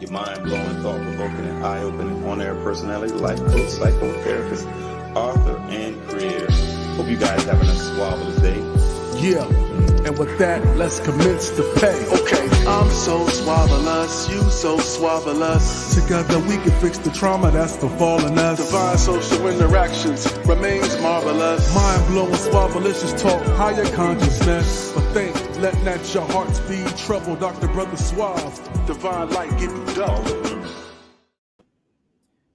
your mind-blowing, thought-provoking, and eye-opening on-air personality, life coach, psychotherapist, author, and creator. Hope you guys having a swabulous day. Yeah, and with that, let's commence the pay. Okay, I'm so swavelous, you so swavelous. Together we can fix the trauma that's befallen us. Divine social interactions remains marvelous. Mind-blowing, swavelicious talk, higher consciousness. But think, let not your heart speed trouble, Dr. Brother Suave. Divine light give you double.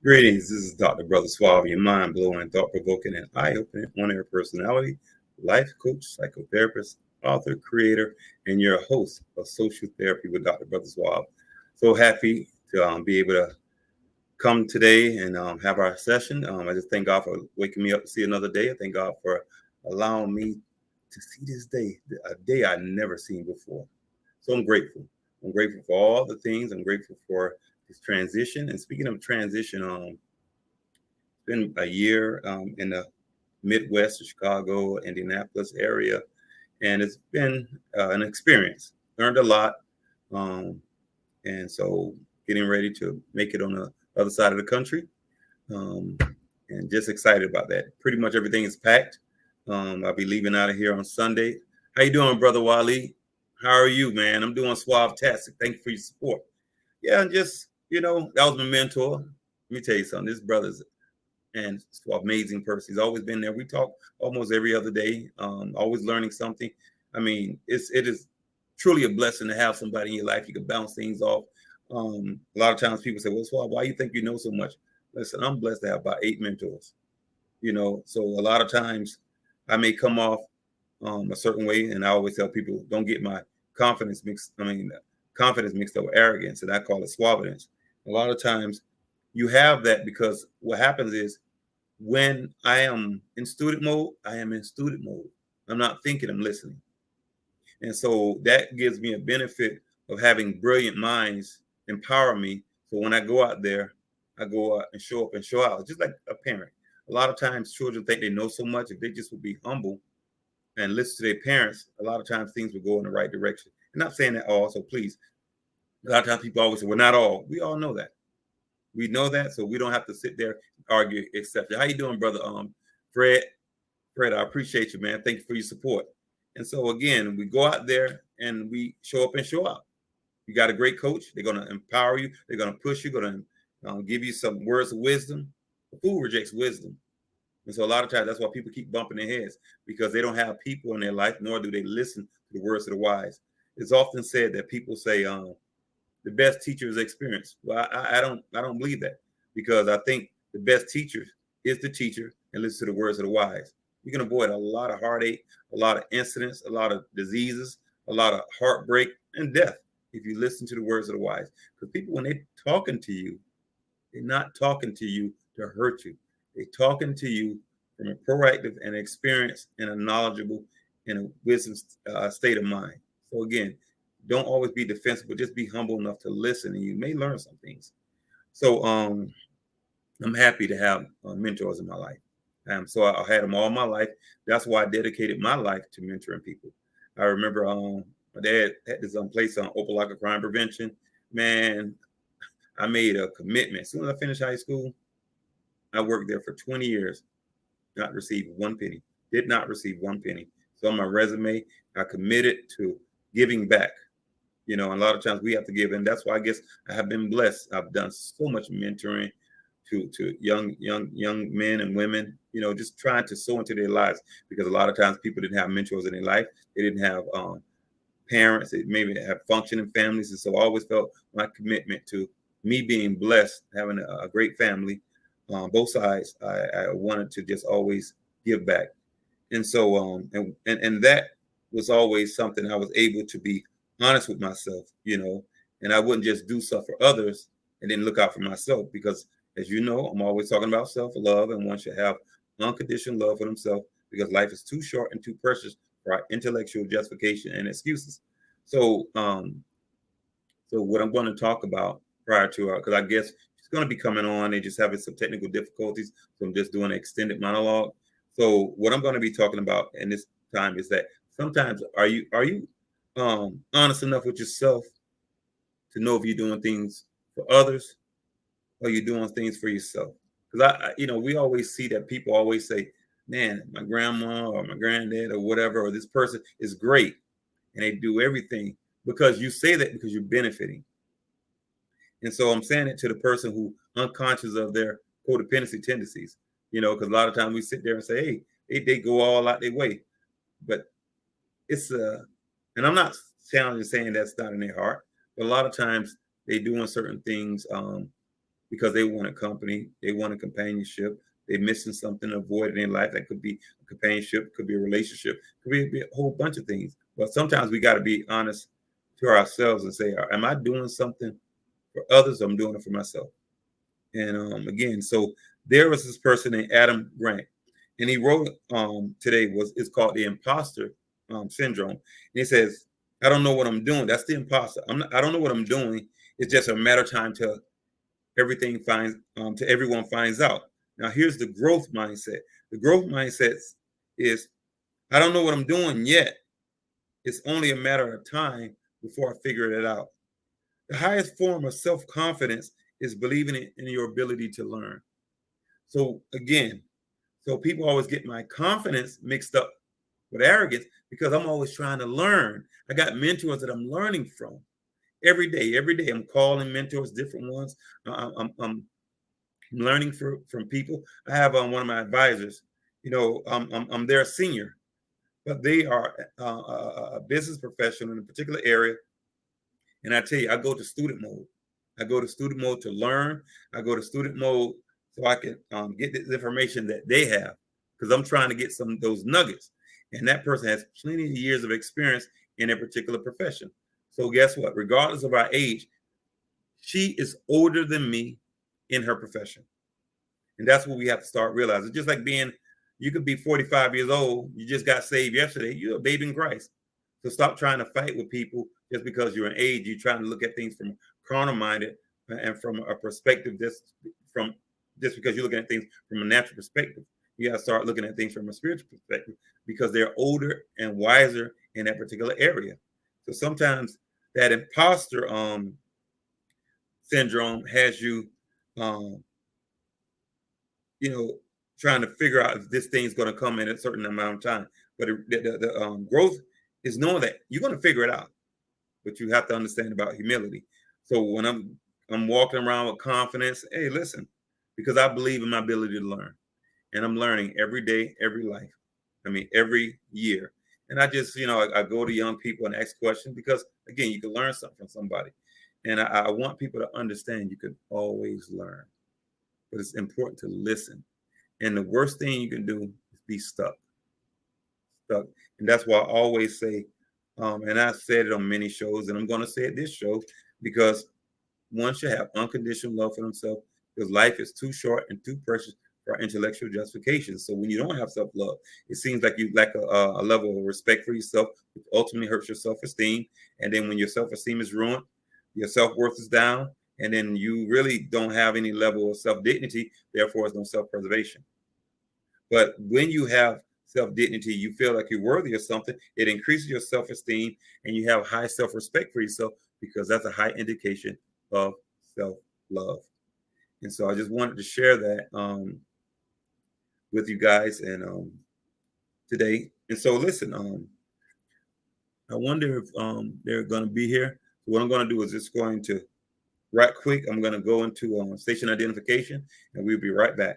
Greetings, this is Dr. Brother Suave, your mind-blowing, thought-provoking, and eye-opening on-air personality, life coach, psychotherapist, author, creator, and your host of Social Therapy with Dr. Brother Suave. So happy to be able to come today and have our session. I just thank God for waking me up to see another day. I thank God for allowing me to see this day, a day I've never seen before. So I'm grateful. I'm grateful for all the things. I'm grateful for this transition. And speaking of transition, it's been a year in the Midwest, Chicago, Indianapolis area, and it's been an experience. Learned a lot, and so getting ready to make it on the other side of the country, and just excited about that. Pretty much everything is packed. I'll be leaving out of here on Sunday. How you doing, Brother Wally? How are you, man? I'm doing Suave-tastic. Thank you for your support. Yeah, and just, that was my mentor. Let me tell you something. This brother's and amazing person. He's always been there. We talk almost every other day, always learning something. I mean, it is truly a blessing to have somebody in your life you can bounce things off. A lot of times people say, well, Suave, why do you think you know so much? Listen, I'm blessed to have about 8 mentors, so a lot of times I may come off a certain way, and I always tell people, don't get my confidence mixed up with arrogance, and I call it suaveness. A lot of times you have that because what happens is when I am in student mode, I am in student mode. I'm not thinking, I'm listening. And so that gives me a benefit of having brilliant minds empower me. So when I go out there, I go out and show up and show out, just like a parent. A lot of times children think they know so much. If they just would be humble and listen to their parents, a lot of times things would go in the right direction. I'm not saying that all, so please. A lot of times people always say, well, not all. We all know that. We know that, so we don't have to sit there and argue, except. How you doing, brother? Fred, I appreciate you, man. Thank you for your support. And so again, we go out there and we show up and show out. You got a great coach. They're going to empower you. They're going to push you. Going to give you some words of wisdom. The fool rejects wisdom, and so a lot of times that's why people keep bumping their heads, because they don't have people in their life, nor do they listen to the words of the wise. It's often said that people say, the best teacher is experience. Well, I don't believe that, because I think the best teacher is the teacher and listen to the words of the wise. You can avoid a lot of heartache, a lot of incidents, a lot of diseases, a lot of heartbreak and death if you listen to the words of the wise. Because people, when they're talking to you, they're not talking to you to hurt you. They're talking to you from a proactive and experienced and a knowledgeable and a wisdom state of mind. So again, don't always be defensive, but just be humble enough to listen, and you may learn some things. So I'm happy to have mentors in my life. So I had them all my life. That's why I dedicated my life to mentoring people. I remember my dad had this place on Opelika Crime Prevention. Man, I made a commitment. As soon as I finished high school, I worked there for 20 years, not received 1 penny, did not receive 1 penny. So on my resume, I committed to giving back. And a lot of times we have to give, and that's why I guess I have been blessed. I've done so much mentoring to young men and women, just trying to sow into their lives, because a lot of times people didn't have mentors in their life. They didn't have parents. They maybe have functioning families. And so I always felt my commitment to me being blessed, having a great family on both sides. I wanted to just always give back. And so, and that was always something I was able to be honest with myself, and I wouldn't just do stuff for others and then look out for myself, because as you know, I'm always talking about self-love, and one should have unconditional love for themselves, because life is too short and too precious for our intellectual justification and excuses. So, so what I'm going to talk about prior to, because I guess she's going to be coming on, they just having some technical difficulties, so I'm just doing an extended monologue. So what I'm going to be talking about in this time is that sometimes are you honest enough with yourself to know if you're doing things for others, or you're doing things for yourself? Because we always see that people always say, man, my grandma or my granddad or whatever, or this person is great, and they do everything, because you say that because you're benefiting. And so I'm saying it to the person who unconscious of their codependency tendencies, because a lot of times we sit there and say, hey, they go all out their way. But it's and I'm not saying that's not in their heart, but a lot of times they doing certain things because they want a company, they want a companionship, they're missing something to avoid in their life. That could be a companionship, could be a relationship, could be a whole bunch of things. But sometimes we got to be honest to ourselves and say, am I doing something for others? I'm doing it for myself. And again, so there was this person named Adam Grant, and he wrote today it's called the imposter syndrome. And he says, I don't know what I'm doing. That's the imposter. I don't know what I'm doing. It's just a matter of time till everyone finds out. Now here's the growth mindset. The growth mindset is, I don't know what I'm doing yet. It's only a matter of time before I figure it out. The highest form of self-confidence is believing in your ability to learn. So again, people always get my confidence mixed up with arrogance because I'm always trying to learn. I got mentors that I'm learning from every day. I'm calling mentors, different ones. I'm learning from people. I have one of my advisors, I'm their senior, but they are a business professional in a particular area. And I tell you, I go to student mode. I go to student mode to learn. I go to student mode so I can get the information that they have, because I'm trying to get some of those nuggets. And that person has plenty of years of experience in a particular profession. So guess what? Regardless of our age, she is older than me in her profession. And that's what we have to start realizing. Just like you could be 45 years old, you just got saved yesterday, you're a baby in Christ. So stop trying to fight with people just because you're an age. You're trying to look at things from carnal-minded and from a perspective just because you're looking at things from a natural perspective. You got to start looking at things from a spiritual perspective because they're older and wiser in that particular area. So sometimes that imposter syndrome has you, trying to figure out if this thing's going to come in a certain amount of time. But the growth is knowing that you're going to figure it out. But you have to understand about humility. So when I'm walking around with confidence, hey, listen, because I believe in my ability to learn. And I'm learning every day, every year. And I just, I go to young people and ask questions because, again, you can learn something from somebody. And I want people to understand you can always learn. But it's important to listen. And the worst thing you can do is be stuck. And that's why I always say, and I've said it on many shows, and I'm going to say it this show, because one should have unconditional love for themselves, because life is too short and too precious for intellectual justification. So when you don't have self-love, it seems like you lack a level of respect for yourself, which ultimately hurts your self-esteem. And then when your self-esteem is ruined, your self-worth is down, and then you really don't have any level of self-dignity, therefore there's no self-preservation. But when you have self-dignity, you feel like you're worthy of something, it increases your self-esteem, and you have high self-respect for yourself, because that's a high indication of self-love. And so I just wanted to share that with you guys and today. And so listen, I wonder if they're going to be here. So what I'm going to do is just going to, right quick, I'm going to go into station identification, and we'll be right back.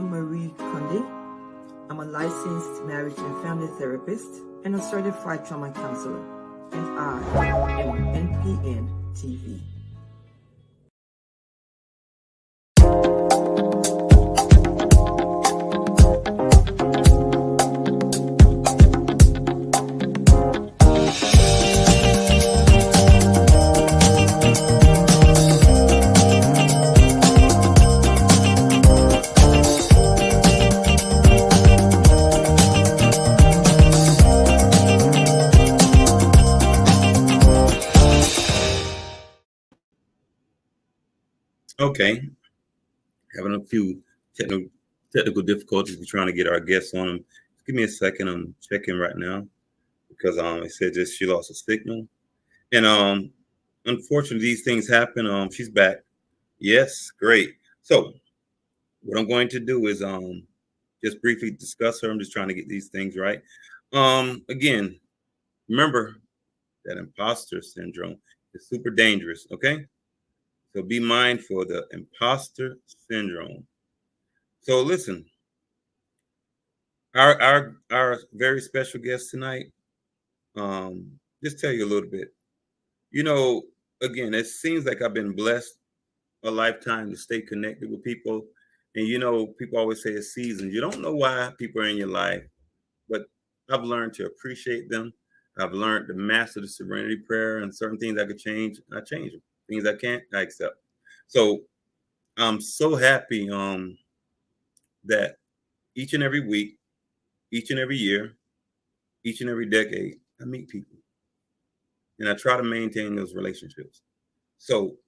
D.Marie Conde. I'm a licensed marriage and family therapist and a certified trauma counselor. And I am on NPNTv. Okay, having a few technical difficulties. We're trying to get our guests on them. Give me a second. I'm checking right now because it said just she lost a signal, and unfortunately these things happen. She's back. Yes, great. So what I'm going to do is just briefly discuss her. I'm just trying to get these things right. Again, remember that imposter syndrome is super dangerous. Okay, so be mindful of the imposter syndrome. So listen, our very special guest tonight. Just tell you a little bit. You know, again, it seems like I've been blessed a lifetime to stay connected with people. And you know, people always say it's seasons. You don't know why people are in your life, but I've learned to appreciate them. I've learned to master the serenity prayer, and certain things I could change, I change them. Things I can't, I accept. So I'm so happy that each and every week, each and every year, each and every decade, I meet people and I try to maintain those relationships. So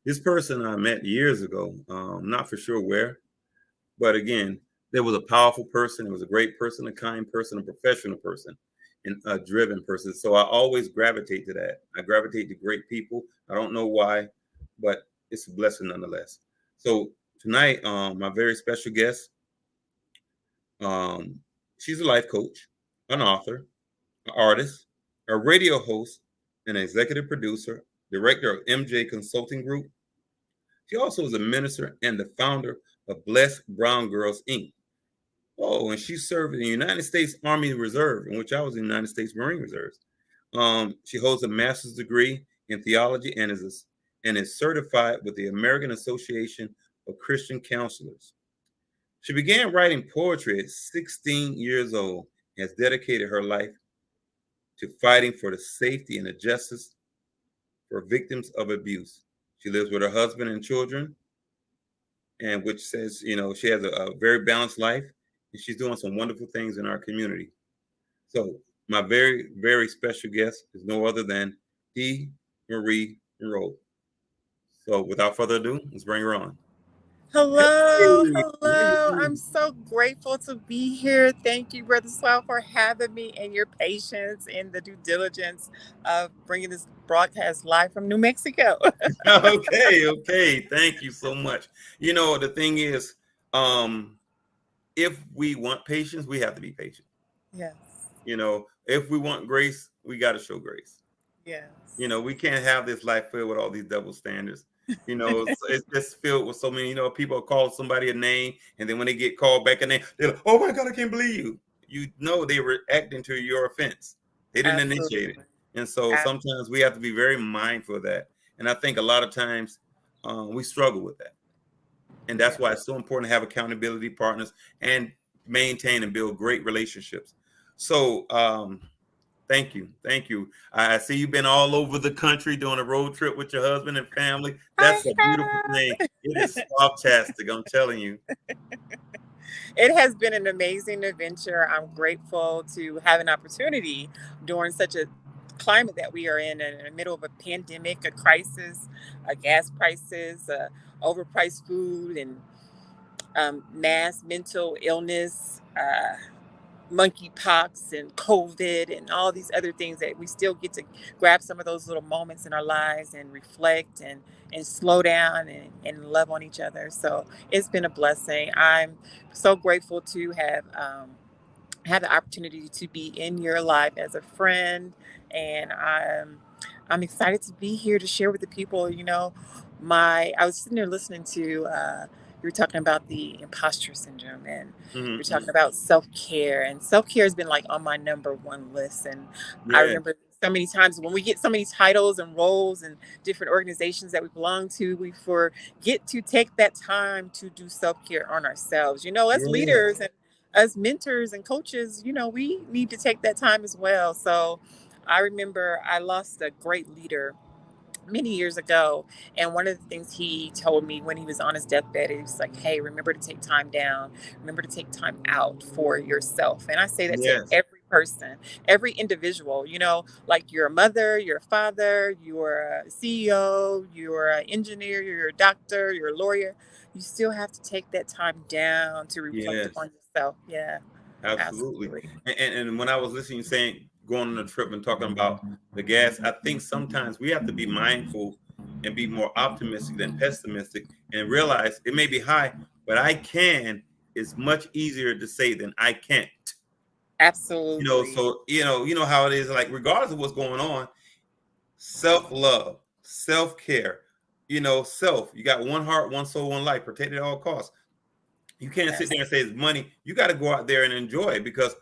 this person I met years ago, not for sure where, but again, there was a powerful person. It was a great person, a kind person, a professional person, and a driven person. So I always gravitate to that. I gravitate to great people. I don't know why, but it's a blessing nonetheless. So tonight, my very special guest, um, she's a life coach, an author, an artist, a radio host, an executive producer, director of MJ Consulting Group. She also is a minister and the founder of Blessed Brown Girls Inc. Oh, and she served in the United States Army Reserve, in which I was in the United States Marine Reserves. She holds a master's degree in theology and is certified with the American Association of Christian Counselors. She began writing poetry at 16 years old and has dedicated her life to fighting for the safety and the justice for victims of abuse. She lives with her husband and children, and which says, you know, she has a very balanced life and she's doing some wonderful things in our community. So my very, very special guest is no other than D.Marie Monroe. So without further ado, let's bring her on. Hello, Hey, how you hello. I'm doing? so grateful to be here. Thank you, Brother Suave, for having me and your patience and the due diligence of bringing this broadcast live from New Mexico. Okay. Thank you so much. You know, the thing is, um, if we want patience, we have to be patient. Yes, You know, if we want grace, we got to show grace. You know, yes. we can't have this life filled with all these double standards. You know, it's just filled with so many, you know, people call somebody a name, and then when they get called back a name, they're like, oh my God, I can't believe you. You know, they were acting to your offense. They didn't initiate it. Absolutely. And so Ab- sometimes we have to be very mindful of that. And I think a lot of times we struggle with that. And that's yeah. why it's so important to have accountability partners and maintain and build great relationships. So, thank you. Thank you. I see you've been all over the country doing a road trip with your husband and family. I That's a beautiful thing. have. It is fantastic. I'm telling you. It has been an amazing adventure. I'm grateful to have an opportunity during such a climate that we are in the middle of a pandemic, a crisis, gas prices, overpriced food, and mass mental illness, monkeypox, and COVID, and all these other things that we still get to grab some of those little moments in our lives and reflect and slow down and love on each other. So it's been a blessing. I'm so grateful to have had the opportunity to be in your life as a friend, and I'm excited to be here to share with the people. You know, my I was sitting there listening to you were talking about the imposter syndrome, and you're Mm-hmm. talking about self-care, and self-care has been like on my #1 list. And I Yeah. remember so many times when we get so many titles and roles and different organizations that we belong to, we forget to take that time to do self-care on ourselves. As Yeah. leaders and as mentors and coaches, we need to take that time as well. So I remember I lost a great leader many years ago. And one of the things he told me when he was on his deathbed, he was like, hey, remember to take time down, remember to take time out for yourself. And I say that to Yes. every person, every individual, like you're a mother, you're a father, you're a CEO, you're an engineer, you're a doctor, you're a lawyer. You still have to take that time down to reflect Yes. upon yourself. Yeah, Absolutely. absolutely. And when I was listening, saying going on a trip and talking about the gas, I think sometimes we have to be mindful and be more optimistic than pessimistic and realize it may be high, but I can is much easier to say than I can't. Absolutely. So how it is, like regardless of what's going on, self-love, self-care, self. You got one heart, one soul, one life, protect at all costs. You can't sit Yes. there and say it's money. You got to go out there and enjoy it, because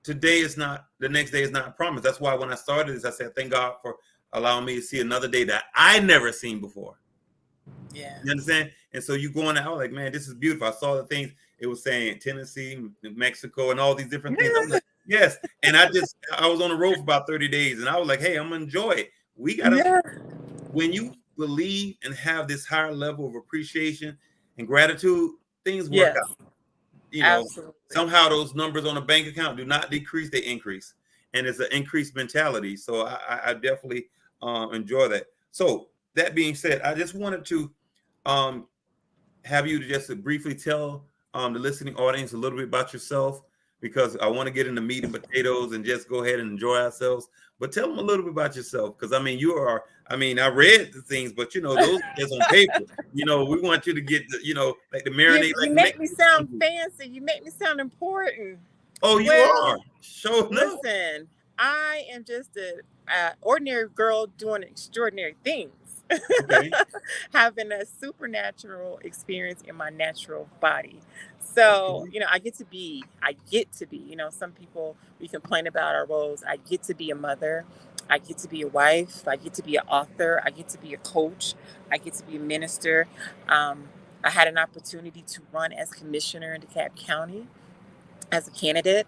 today is not, the next day is not promised. That's why when I started this, I said, thank God for allowing me to see another day that I never seen before. Yeah. You understand? And so you going out like, man, this is beautiful. I saw the things it was saying, Tennessee, Mexico, and all these different things. I'm like, yes. And I was on the road for about 30 days, and I was like, hey, I'm gonna enjoy it. We gotta, Yeah. when you believe and have this higher level of appreciation and gratitude, things work Yes. out. Absolutely. Somehow those numbers on a bank account do not decrease, they increase. And it's an increased mentality. So I definitely enjoy that. So that being said, I just wanted to have you to just briefly tell the listening audience a little bit about yourself, because I want to get into meat and potatoes and just go ahead and enjoy ourselves. But tell them a little bit about yourself, because I read the things, but those is on paper. We want you to get like the marinade, You like make me sound Mexican. fancy. You make me sound important. Oh, you are. Well, Sure enough. listen, I am just a ordinary girl doing extraordinary things. Okay. Having a supernatural experience in my natural body. So, Okay. I get to be, some people, we complain about our roles. I get to be a mother. I get to be a wife. I get to be an author. I get to be a coach. I get to be a minister. I had an opportunity to run as commissioner in DeKalb County as a candidate.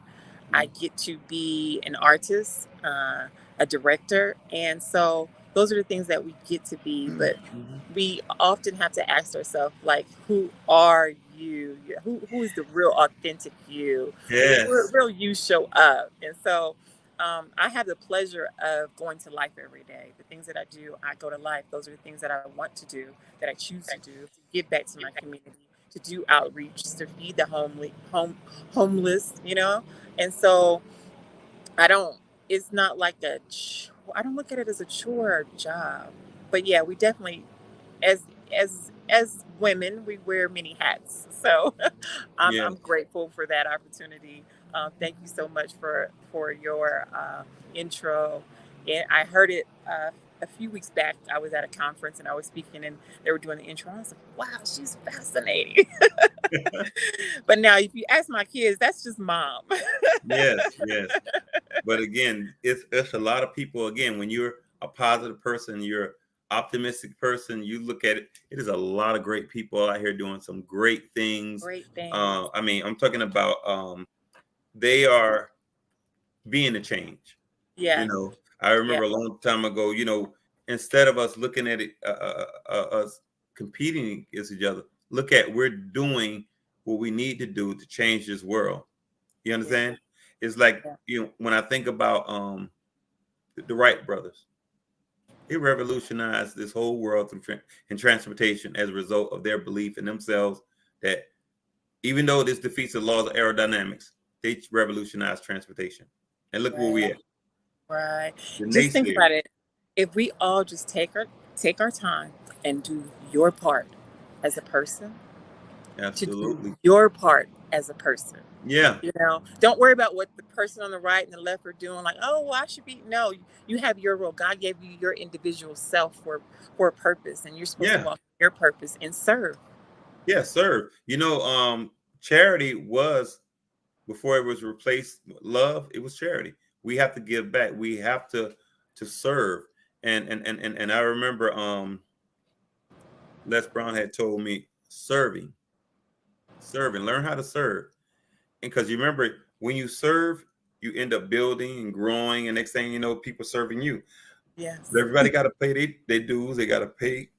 I get to be an artist, a director. And so those are the things that we get to be. But Mhm. we often have to ask ourselves, like, who are you? Who is the real authentic you? Where does Yes. real you show up? And so I have the pleasure of going to life every day. The things that I do, I go to life. Those are the things that I want to do, that I choose to do, to give back to my community, to do outreach, to feed the homeless, And so I don't, it's not like I don't look at it as a chore or job. But yeah, we definitely, as as women, we wear many hats. So I'm Yes. grateful for that opportunity. Thank you so much for your intro. And I heard it a few weeks back. I was at a conference and I was speaking, and they were doing the intro. I was like, wow, she's fascinating. But now, if you ask my kids, that's just mom. Yes. Yes. But again, it's a lot of people. Again, when you're a positive person, you're optimistic person, you look at it. It is a lot of great people out here doing some great things. Great things. I'm talking about they are being a change. Yeah. I Yeah. remember a long time ago. Instead of us looking at it, us competing against each other, look at we're doing what we need to do to change this world. You understand? It's like when I think about the Wright brothers, they revolutionized this whole world through in transportation as a result of their belief in themselves that even though this defeats the laws of aerodynamics, they revolutionized transportation. And look where we Right. at. Right. The Just think naysayers. about it. If we all just take our time and do your part as a person, to do Absolutely. your part as a person. Yeah. Don't worry about what the person on the right and the left are doing. Like, oh, well, I should be. No, you have your role. God gave you your individual self for a purpose, and you're supposed to Yeah. walk your purpose and serve. Yeah, serve. Charity was, before it was replaced love, it was charity. We have to give back. We have to serve. And I remember Les Brown had told me serving, learn how to serve. And because you remember, when you serve, you end up building and growing, and next thing you know, people serving you. Yes. But everybody got to pay their dues. They got to pay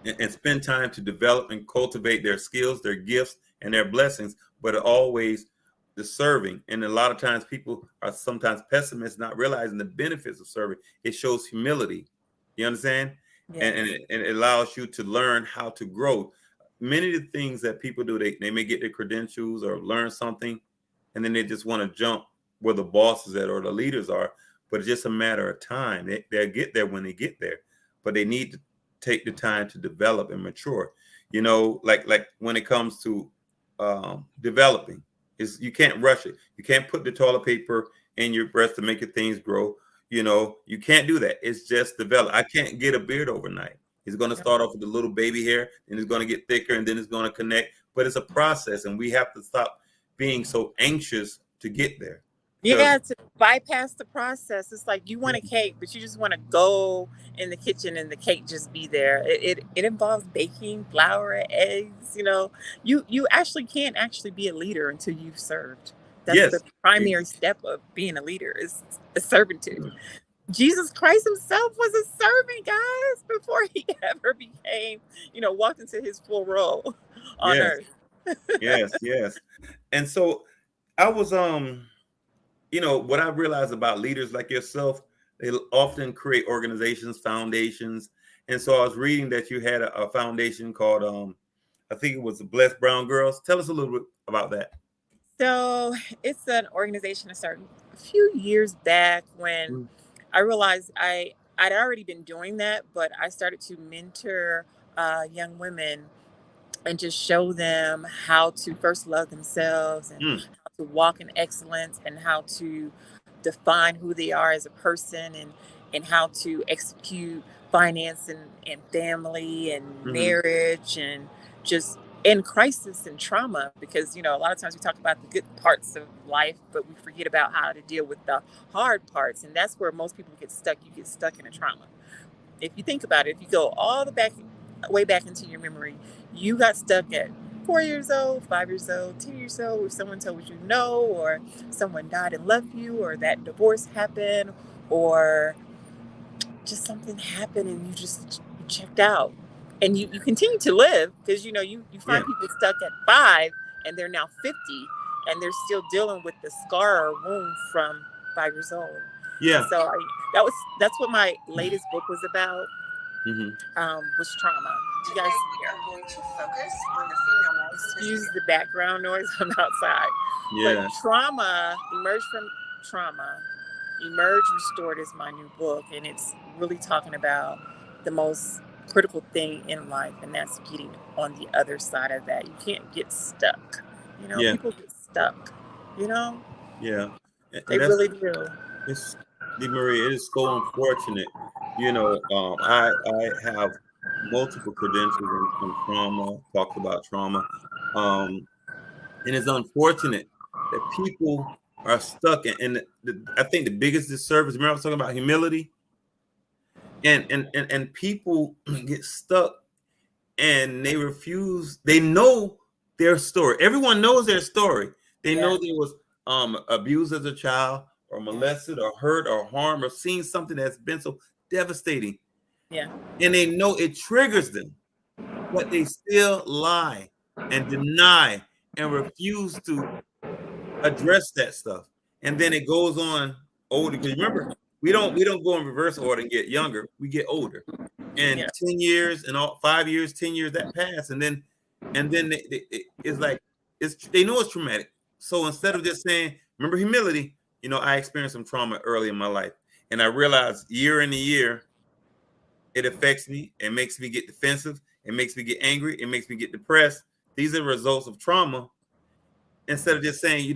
and spend time to develop and cultivate their skills, their gifts, and their blessings. But always the serving. And a lot of times people are sometimes pessimists, not realizing the benefits of serving. It shows humility. You understand? Yes. And it allows you to learn how to grow. Many of the things that people do, they may get their credentials or learn something, and then they just want to jump where the bosses at or the leaders are. But it's just a matter of time. They'll get there when they get there. But they need to take the time to develop and mature. Like when it comes to developing, is you can't rush it. You can't put the toilet paper in your breast to make your things grow. You can't do that. It's just develop. I can't get a beard overnight. It's going to start off with a little baby hair, and it's going to get thicker, and then it's going to connect. But it's a process, and we have to stop being so anxious to get there. Yeah, to bypass the process. It's like you want a cake, but you just want to go in the kitchen and the cake just be there. It involves baking, flour, eggs. You actually can't actually be a leader until you've served. That's the primary step of being a leader, is a servitude. Jesus Christ himself was a servant, guys, before he ever became, walked into his full role on earth. Yes. And so I was what I realized about leaders like yourself, they often create organizations, foundations. And so I was reading that you had a foundation called, I think it was the Blessed Brown Girls. Tell us a little bit about that. So it's an organization I started a few years back when I realized I'd already been doing that, but I started to mentor young women and just show them how to first love themselves and how to walk in excellence and how to define who they are as a person and how to execute finance and family and marriage and just in crisis and trauma, because a lot of times we talk about the good parts of life, but we forget about how to deal with the hard parts, and that's where most people get stuck. You get stuck in a trauma. If you think about it, if you go all the way back into your memory, you got stuck at 4 years old, 5 years old, 10 years old, or someone told you no, or someone died and left you, or that divorce happened, or just something happened and you just checked out. And you continue to live because, you find people stuck at 5 and they're now 50 and they're still dealing with the scar or wound from 5 years old. Yeah. And so that's what my latest book was about. Was trauma. You guys are going to focus on the female. Excuse the background noise. I'm outside. Yeah. But trauma, Emerge from Trauma, Emerge Restored is my new book, and it's really talking about the most critical thing in life, and that's getting on the other side of that. You can't get stuck. People get stuck. Yeah. They really do. It's D.Marie, it is so unfortunate. I have multiple credentials in trauma, talked about trauma. And it's unfortunate that people are stuck. And I think the biggest disservice, remember I was talking about humility? And people get stuck and they refuse. They know their story. Everyone knows their story. They know there was abused as a child, or molested, or hurt, or harmed, or seen something that's been so devastating. Yeah. And they know it triggers them, but they still lie and deny and refuse to address that stuff. And then it goes on older. Because remember, we don't go in reverse order and get younger. We get older. And 10 years and 5 years, 10 years that pass, and then it's like they know it's traumatic. So instead of just saying, remember humility, I experienced some trauma early in my life, and I realized year in a year, it affects me. It makes me get defensive. It makes me get angry. It makes me get depressed. These are results of trauma. Instead of just saying,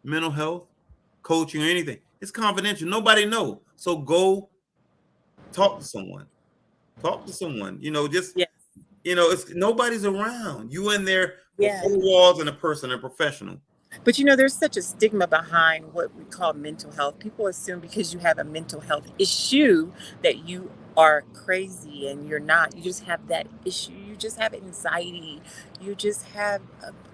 mental health, coaching, or anything, it's confidential. Nobody knows. So go talk to someone. Just it's nobody's around. You in there with Yeah. 4 walls and a person, a professional. But there's such a stigma behind what we call mental health. People assume because you have a mental health issue that you are crazy, and you're not. You just have that issue. You just have anxiety. You just have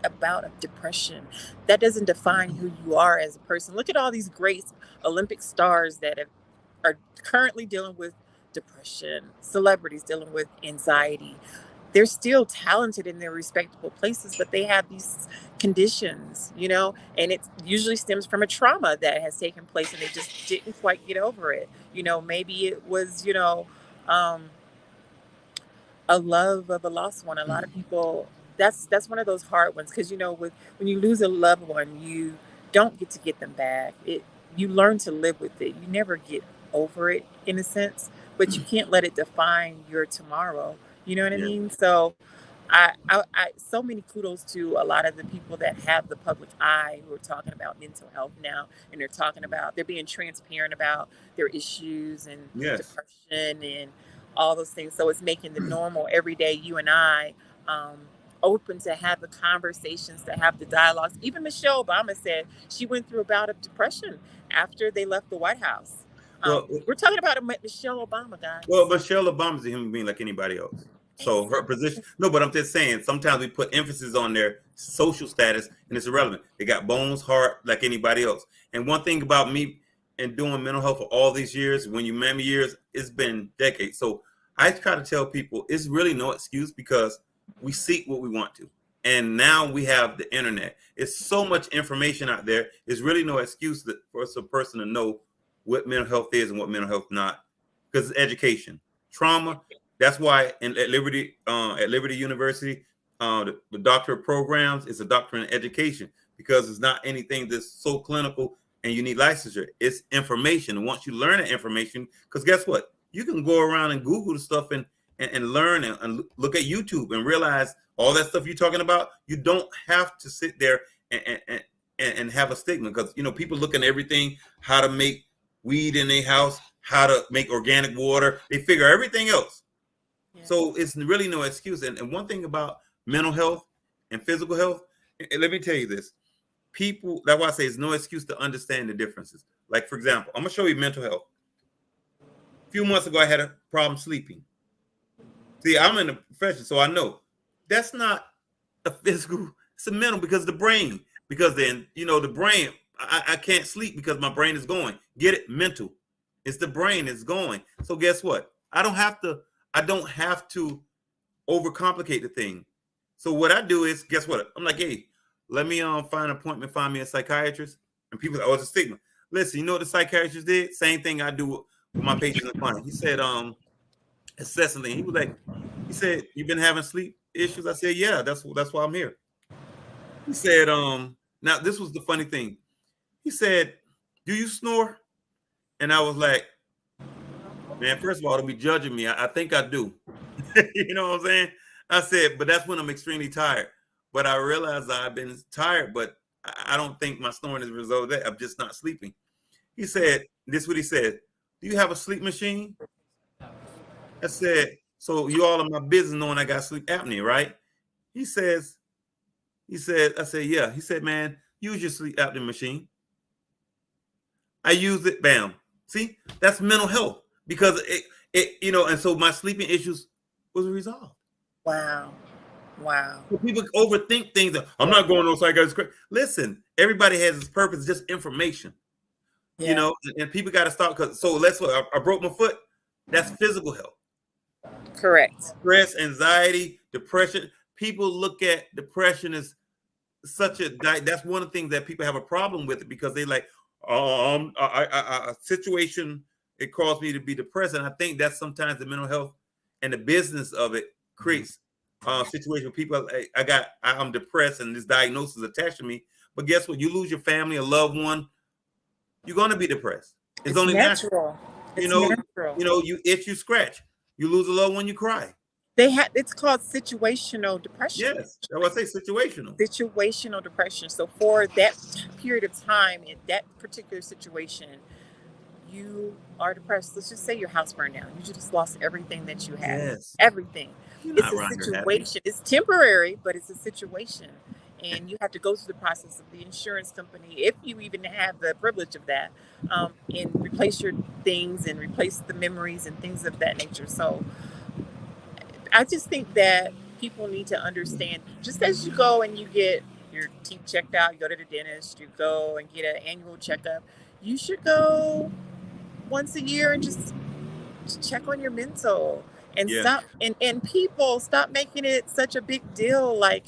a bout of depression. That doesn't define who you are as a person. Look at all these great Olympic stars that are currently dealing with depression, celebrities dealing with anxiety. They're still talented in their respectable places, but they have these conditions, and it usually stems from a trauma that has taken place and they just didn't quite get over it. Maybe it was, um, a love of a lost one. A lot of people, that's one of those hard ones, because when you lose a loved one, you don't get them back. You learn to live with it. You never get over it, in a sense, but you can't let it define your tomorrow. You know what I Yeah. mean? So so many kudos to a lot of the people that have the public eye, who are talking about mental health now, and they're being transparent about their issues and Yes. depression and all those things. So it's making the normal everyday you and I, um, open to have the conversations, to have the dialogues. Even Michelle Obama said she went through a bout of depression after they left the White House. Well, We're talking about Michelle Obama, well, guys. Michelle Obama's a human being like anybody else. So her position, Exactly. no, but I'm just saying, sometimes we put emphasis on their social status and it's irrelevant. They got bones, heart, like anybody else. And one thing about me and doing mental health for all these years, when you remember years, it's been decades. So I try to tell people it's really no excuse, because we seek what we want to. And now we have the internet. It's so much information out there. It's really no excuse for a person to know what mental health is and what mental health not, because it's education. Trauma. That's why at Liberty University, the doctorate programs is a doctorate in education, because it's not anything that's so clinical and you need licensure. It's information. And once you learn that information, because guess what? You can go around and Google the stuff and learn and look at YouTube and realize all that stuff you're talking about. You don't have to sit there and have a stigma, because people look at everything, how to make weed in their house, how to make organic water. They figure everything else. Yeah. So it's really no excuse. And one thing about mental health and physical health, and let me tell you this, that's why I say it's no excuse to understand the differences. Like, for example, I'm gonna show you mental health. A few months ago, I had a problem sleeping. See, I'm in the profession, so I know that's not a physical, it's a mental, because the brain, because then, the brain, I can't sleep because my brain is going. Get it? Mental. It's the brain is going. So guess what? I don't have to overcomplicate the thing. So what I do is, guess what? I'm like, hey, let me find an appointment, find me a psychiatrist. And people say, oh, it's a stigma. Listen, you know what the psychiatrist did? Same thing I do with my patients and clients. He said, incessantly, he said, you've been having sleep issues? I said, yeah, that's why I'm here. He said, now this was the funny thing. He said, do you snore? And I was like, man, first of all, don't be judging me. I think I do. You know what I'm saying? I said, but that's when I'm extremely tired. But I realized I've been tired, but I don't think my snoring is a result of that. I'm just not sleeping. He said, this is what he said. Do you have a sleep machine? I said, so you all in my business knowing I got sleep apnea, right? I said, yeah. He said, man, use your sleep apnea machine. I use it, bam. See, that's mental health, because it and so my sleeping issues was resolved. Wow. So people overthink things. I'm not going on psychiatrist. Listen, everybody has its purpose, it's just information. Yeah. And people got to start, because I broke my foot. That's physical health. Correct. Stress, anxiety, depression. People look at depression as that's one of the things that people have a problem with it, because they like, a situation, it caused me to be depressed. And I think that's sometimes the mental health and the business of it creates a situation where people I'm depressed and this diagnosis attached to me. But guess what? You lose your family, a loved one, you're going to be depressed. It's only natural. Natural. You itch, you scratch. You lose a loved one, you cry. It's called situational depression. Yes, that's what I say, situational. Situational depression. So for that period of time, in that particular situation, you are depressed. Let's just say your house burned down. You just lost everything that you had. Yes. Everything. You're It's not a around here happy. situation. It's temporary, but it's a situation. And you have to go through the process of the insurance company, if you even have the privilege of that, and replace your things and replace the memories and things of that nature. So I just think that people need to understand, just as you go and you get your teeth checked out, you go to the dentist, you go and get an annual checkup, you should go once a year and just check on your mental and Yeah. stop and people stop making it such a big deal. Like,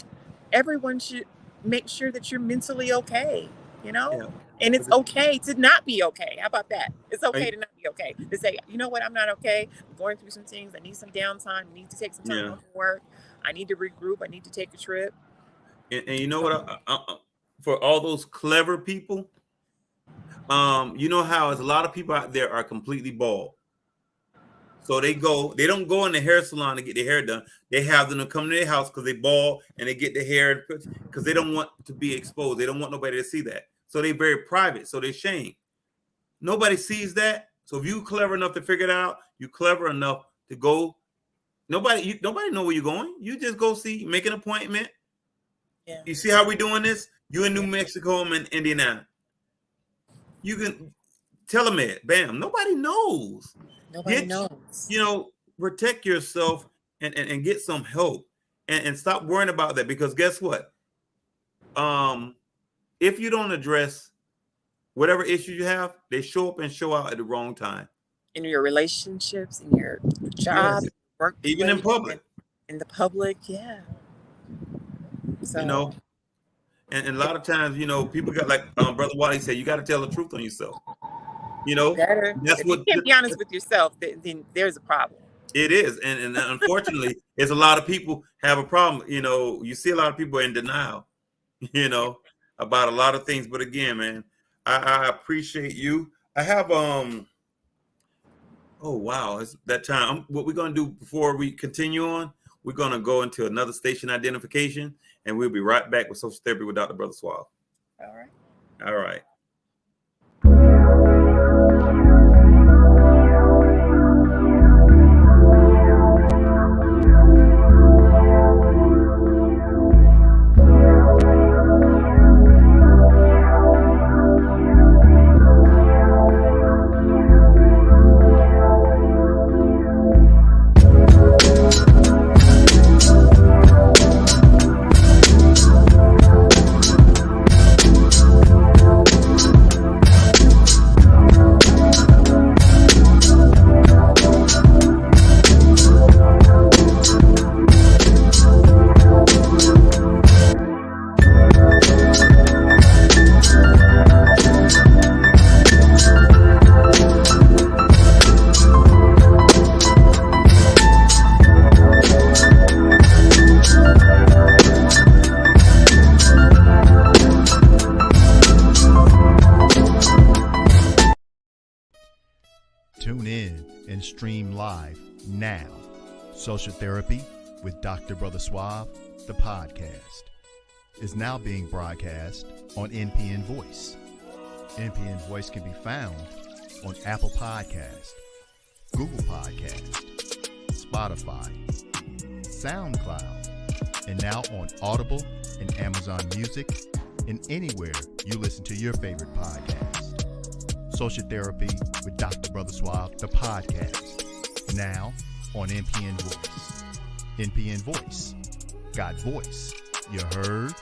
everyone should make sure that you're mentally okay, you know? Yeah. And it's okay to not be okay. How about that? It's Are okay you- to not be okay. To say, you know what, I'm not okay. I'm going through some things. I need some downtime. I need to take some time Yeah. off from work. I need to regroup. I need to take a trip. And you know what? For all those clever people, you know how there's a lot of people out there are completely bald. So they don't go in the hair salon to get their hair done. They have them to come to their house because they bald and they get their hair because they don't want to be exposed. They don't want nobody to see that. So they very private. So they shame. Nobody sees that. So if you clever enough to figure it out, you clever enough to go. Nobody know where you're going. You just go make an appointment. Yeah. You see how we doing this? You in New Yeah. Mexico, I'm in Indiana. You can telemed, bam. Nobody knows. Nobody knows. Protect yourself and get some help and stop worrying about that, because guess what? If you don't address whatever issues you have, they show up and show out at the wrong time. In your relationships, in your job, Yes. workplace, Even in public. in the public, yeah. So and a lot of times, people got, like Brother Wally said, you got to tell the truth on yourself. better. That's If what you can't be honest with yourself, then there's a problem. it is. And unfortunately, there's a lot of people have a problem. You see a lot of people in denial, about a lot of things. But again, man, I appreciate you. I have, oh, wow. It's that time. What we're going to do before we continue on, we're going to go into another station identification, and we'll be right back with Social Therapy with Dr. Brother Suave. All right. All right. Tune in and stream live now. Social Therapy with Dr. Brother Suave, the podcast, is now being broadcast on NPN Voice. NPN Voice can be found on Apple Podcast, Google Podcast, Spotify, SoundCloud, and now on Audible and Amazon Music, and anywhere you listen to your favorite podcast. Social Therapy with Dr. Brother Suave, the podcast, now on NPN Voice. NPN Voice. Got voice. You heard?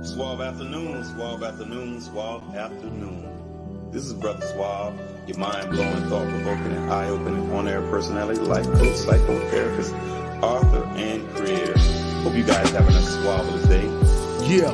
Suave afternoon, Suave afternoon, Suave afternoon. This is Brother Suave, your mind-blowing, thought-provoking, and eye-opening on-air personality, life coach, psychotherapist, author, and creator. Hope you guys having a suave day. Yeah,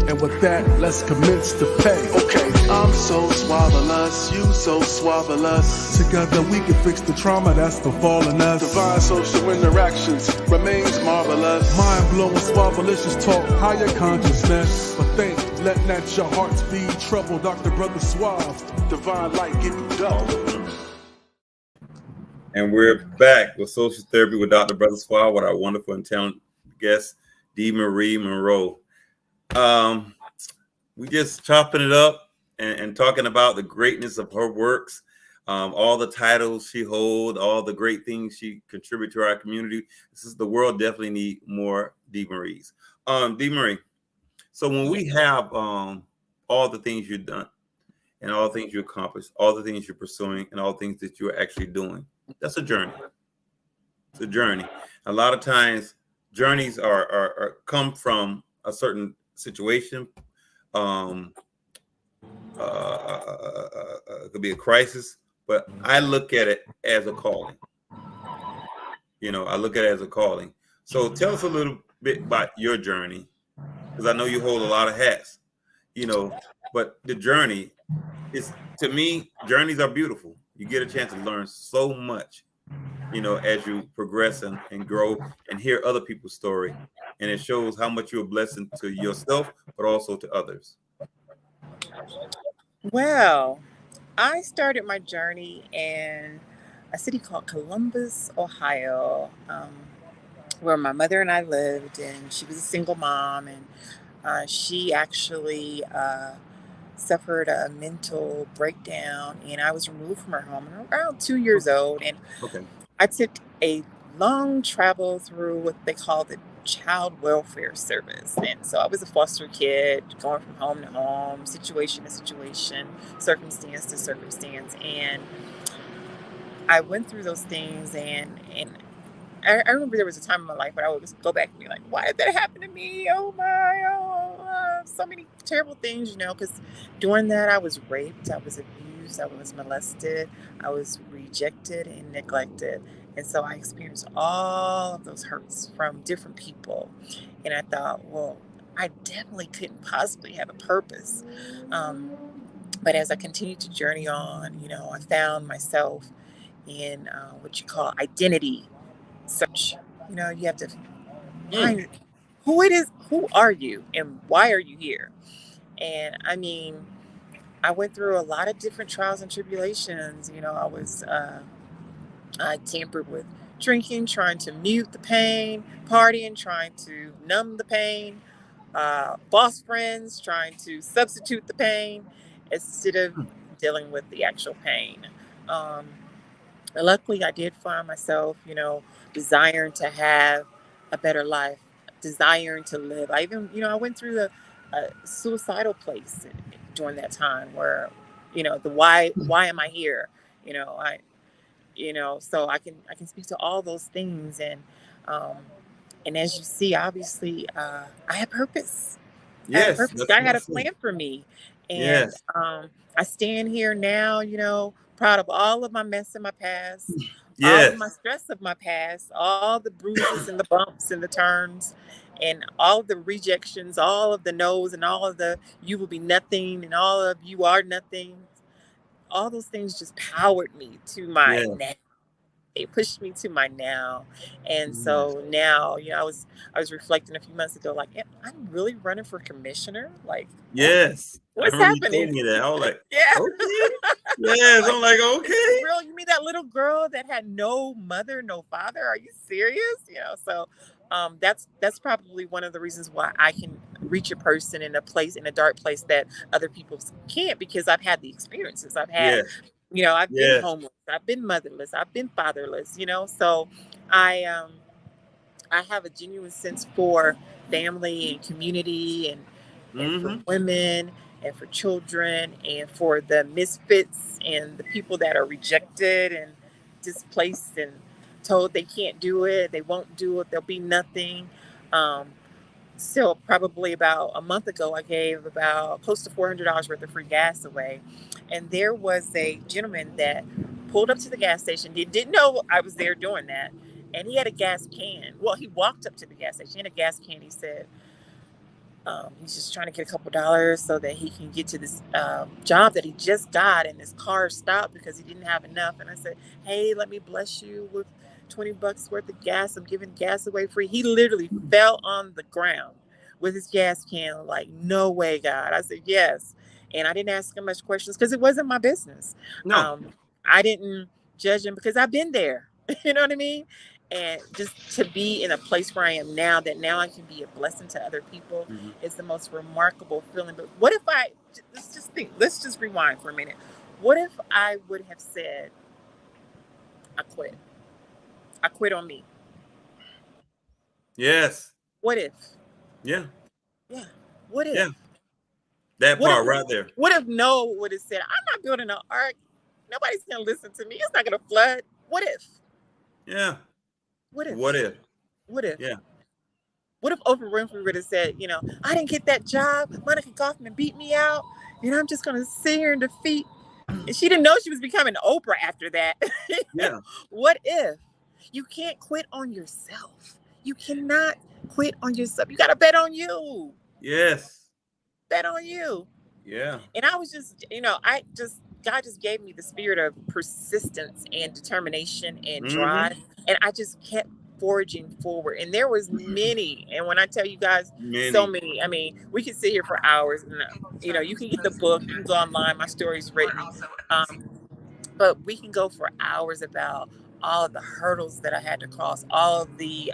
and with that, let's commence to pay. Okay, I'm so swavelous, you so swavelous. Together we can fix the trauma that's befallen us. Divine social interactions remains marvelous. Mind-blowing, swavelicious talk, higher consciousness. But think, let not your hearts be troubled, Dr. Brother Suave. Divine light give you double. And we're back with Social Therapy with Dr. Brother Suave with our wonderful and talented guest, D.Marie Monroe. We just chopping it up and talking about the greatness of her works. all the titles she holds, all the great things she contribute to our community. The world definitely need more D.Maries. D.Marie, so when we have all the things you've done and all the things you accomplished, all the things you're pursuing, and all the things that you're actually doing, that's a journey. It's a journey. A lot of times, journeys are come from a certain situation. It could be a crisis, but I look at it as a calling. I look at it as a calling. So tell us a little bit about your journey, because I know you hold a lot of hats, but the journey is, to me, journeys are beautiful. You get a chance to learn so much, as you progress and grow and hear other people's story. And it shows how much you're a blessing to yourself, but also to others. Well, I started my journey in a city called Columbus, Ohio, where my mother and I lived, and she was a single mom, and she actually suffered a mental breakdown, and I was removed from her home around 2 years old, and Okay. I took a long travel through what they call the child welfare service. And so I was a foster kid going from home to home, situation to situation, circumstance to circumstance. And I went through those things, and I remember there was a time in my life where I would just go back and be like, why did that happen to me? Oh my, so many terrible things, because during that I was raped, I was abused, I was molested, I was rejected and neglected. And so I experienced all of those hurts from different people. And I thought, well, I definitely couldn't possibly have a purpose. But as I continued to journey on, I found myself in what you call identity search. You have to find who it is, who are you, and why are you here? And I mean, I went through a lot of different trials and tribulations. I tampered with drinking, trying to mute the pain, partying, trying to numb the pain, boss friends, trying to substitute the pain instead of dealing with the actual pain. Um, Luckily, I did find myself, desiring to have a better life, desiring to live. I even, I went through a suicidal place during that time where, the why am I here? I, so I can speak to all those things. Um, and as you see, obviously, I have purpose. I have Yes, purpose. that's God had a wonderful. plan for me. And Yes. I stand here now, proud of all of my mess in my past, all of Yes. my stress of my past, all the bruises and the bumps and the turns, and all of the rejections, all of the no's and all of the you will be nothing and all of you are nothing. All those things just powered me to my Yes. now. It pushed me to my now. And Yes. so now, I was reflecting a few months ago, like, I'm really running for commissioner. Like, Yes. I what's remember you happening? told me that. I was like, Yeah. okay. Yes. I'm Like, like, for okay. real, you mean that little girl that had no mother, no father? Are you serious? So that's probably one of the reasons why I can reach a person in a dark place that other people can't, because I've had the experiences. Yes. I've been Yes. homeless, I've been motherless, I've been fatherless, so I have a genuine sense for family and community, and for Mm-hmm. women and for children and for the misfits and the people that are rejected and displaced and told they can't do it, they won't do it, there'll be nothing. Um, so probably about a month ago, I gave about close to $400 worth of free gas away. And there was a gentleman that pulled up to the gas station. He didn't know I was there doing that. And he had a gas can. Well, he walked up to the gas station. He had a gas can. He said, he's just trying to get a couple dollars so that he can get to this job that he just got, and his car stopped because he didn't have enough. And I said, hey, let me bless you with $20 worth of gas. I'm giving gas away free. He literally fell on the ground with his gas can, like, no way, God. I said, yes. And I didn't ask him much questions because it wasn't my business. No. I didn't judge him because I've been there. You know what I mean? And just to be in a place where I am now, that now I can be a blessing to other people, Mm-hmm. is the most remarkable feeling. But what if let's just think, let's just rewind for a minute. What if I would have said, I quit? I quit on me. Yes. What if? Yeah. Yeah. What if? Yeah. That What if? part right there. What if Noah would have said, I'm not building an ark. Nobody's going to listen to me. It's not going to flood. What if? Yeah. What if? What if? What if? Yeah. What if Oprah Winfrey would have said, I didn't get that job. Monica Goffman beat me out. And I'm just going to sit here in defeat. And she didn't know she was becoming Oprah after that. Yeah. What if? You can't quit on yourself. You cannot quit on yourself. You got to bet on you. Yes. Bet on you. Yeah. And I was just, God just gave me the spirit of persistence and determination and drive. And I just kept forging forward. And there was many. And when I tell you guys, so many, I mean, we could sit here for hours. And, you can get the book, you can go online. My story's written. But we can go for hours about all of the hurdles that I had to cross, all of the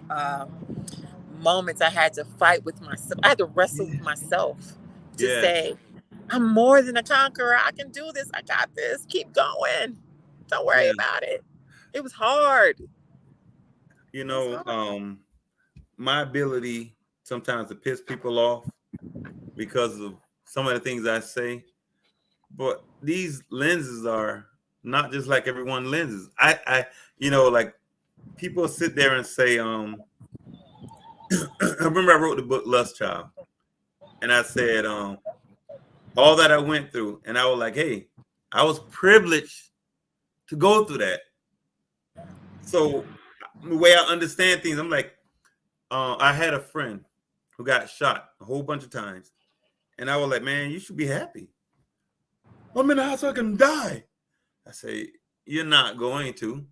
moments I had to fight with myself. I had to wrestle with myself to say, I'm more than a conqueror. I can do this. I got this. Keep going. Don't worry about it. It was hard. My ability sometimes to piss people off because of some of the things I say, but these lenses are not just like everyone lenses. I like people sit there and say, I remember I wrote the book Lust Child, and I said, all that I went through, and I was like, hey, I was privileged to go through that. So the way I understand things, I'm like, I had a friend who got shot a whole bunch of times, and I was like, man, you should be happy. I'm in the house, I can die. I say, you're not going to.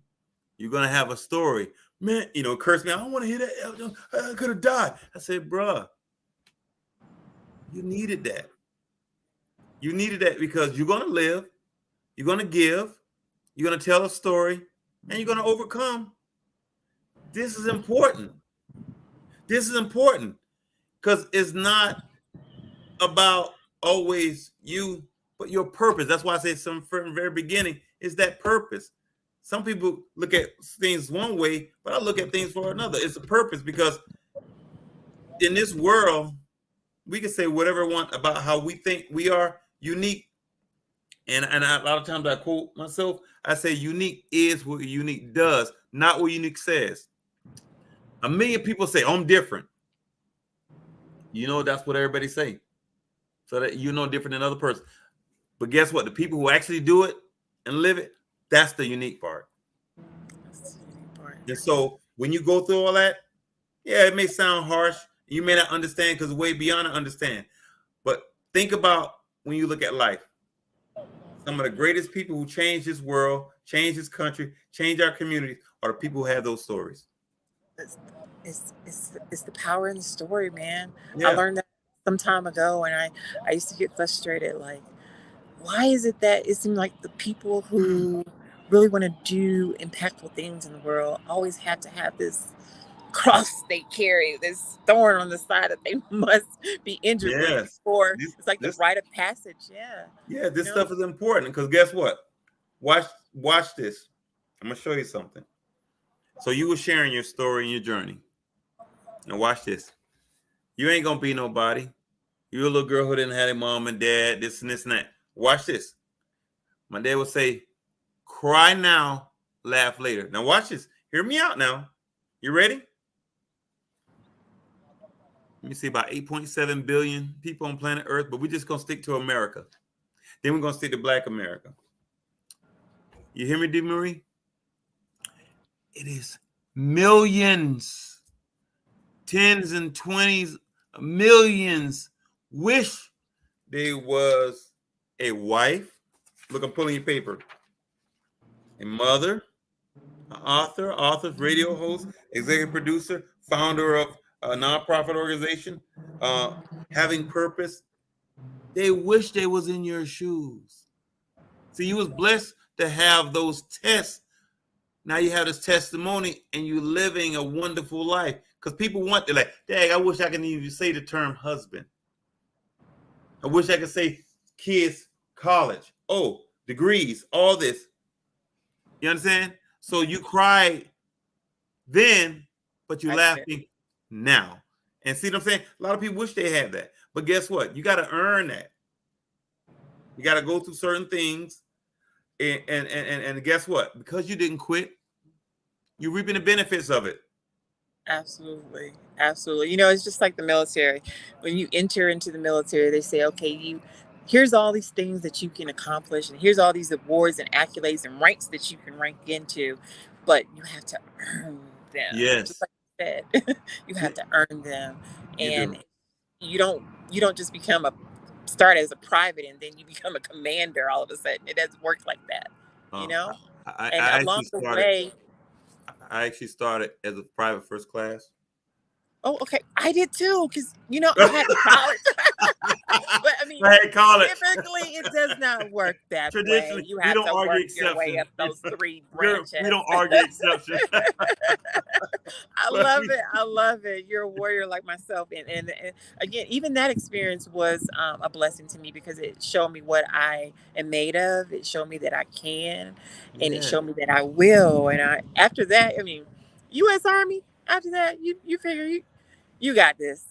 You're going to have a story. Man, curse me. I don't want to hear that. I could have died. I said, bruh, you needed that. You needed that because you're going to live, you're going to give, you're going to tell a story, and you're going to overcome. This is important. This is important because it's not about always you, but your purpose. That's why I say from the very beginning is that purpose. Some people look at things one way, but I look at things for another. It's a purpose because in this world, we can say whatever we want about how we think we are unique. And a lot of times I quote myself, I say unique is what unique does, not what unique says. A million people say, I'm different. That's what everybody say. So that different than other person. But guess what? The people who actually do it and live it, that's the unique part. And so when you go through all that, yeah, it may sound harsh. You may not understand because way beyond to understand. But think about when you look at life. Some of the greatest people who change this world, change this country, change our communities are the people who have those stories. It's the power in the story, man. Yeah. I learned that some time ago, and I used to get frustrated. Like, why is it that it seems like the people who really want to do impactful things in the world always have to have this cross they carry, this thorn on the side that they must be injured with before it's like the rite of passage. Yeah, this stuff is important because guess what? Watch this. I'm gonna show you something. So you were sharing your story and your journey. Now watch this. You ain't gonna be nobody. You're a little girl who didn't have a mom and dad, this and this and that. Watch this. My dad would say, cry now, laugh later. Now watch this. Hear me out now. You ready? Let me see, about 8.7 billion people on planet Earth, but we're just going to stick to America. Then we're going to stick to Black America. You hear me, D.Marie? It is millions, tens and 20s, millions wish they was a wife. Look, I'm pulling your paper. A mother, an author, radio host, executive producer, founder of a nonprofit organization, having purpose. They wish they was in your shoes. See, you was blessed to have those tests. Now you have this testimony and you living a wonderful life. Because people want to like, dang, I wish I could even say the term husband. I wish I could say kids, college. Oh, degrees, all this. You understand? So you cry then, but you're laughing now. And see what I'm saying? A lot of people wish they had that. But guess what? You got to earn that. You got to go through certain things. And guess what? Because you didn't quit, you're reaping the benefits of it. Absolutely. Absolutely. You know, it's just like the military. When you enter into the military, they say, okay, here's all these things that you can accomplish, and here's all these awards and accolades and ranks that you can rank into, but you have to earn them. Yes. Just like you said, you have to earn them. And you don't just start as a private and then you become a commander all of a sudden. It doesn't work like that. You know? And along the way, I actually started as a private first class. Oh, okay. I did too, because I had college. But I mean, typically it does not work that way. You have to work your way up those 3 branches. We don't argue exceptions. I love it. I love it. You're a warrior like myself, and again, even that experience was a blessing to me because it showed me what I am made of. It showed me that I can, and it showed me that I will. And after that, I mean, U.S. Army. After that, you figure you got this.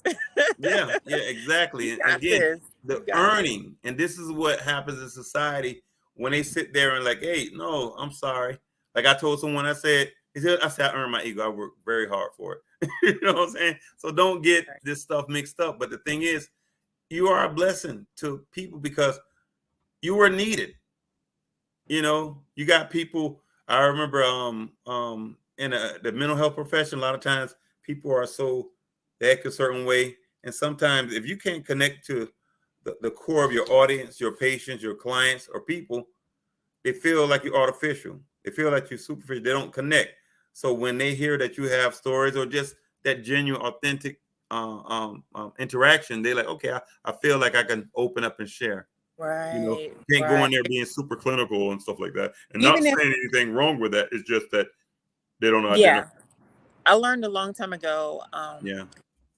yeah, exactly. And again, the earning, and this is what happens in society when they sit there and like, hey, no, I'm sorry. Like I told someone, I said, I earned my ego. I worked very hard for it. You know what I'm saying? So don't get this stuff mixed up. But the thing is, you are a blessing to people because you were needed. You got people. I remember in the mental health profession, a lot of times people are so they act a certain way. And sometimes if you can't connect to the core of your audience, your patients, your clients, or people, they feel like you're artificial. They feel like you're superficial. They don't connect. So when they hear that you have stories or just that genuine, authentic interaction, they're like, okay, I feel like I can open up and share. Right. Can't go in there being super clinical and stuff like that. And even not saying anything wrong with that. It's just that they don't know. Yeah. I learned a long time ago. Yeah.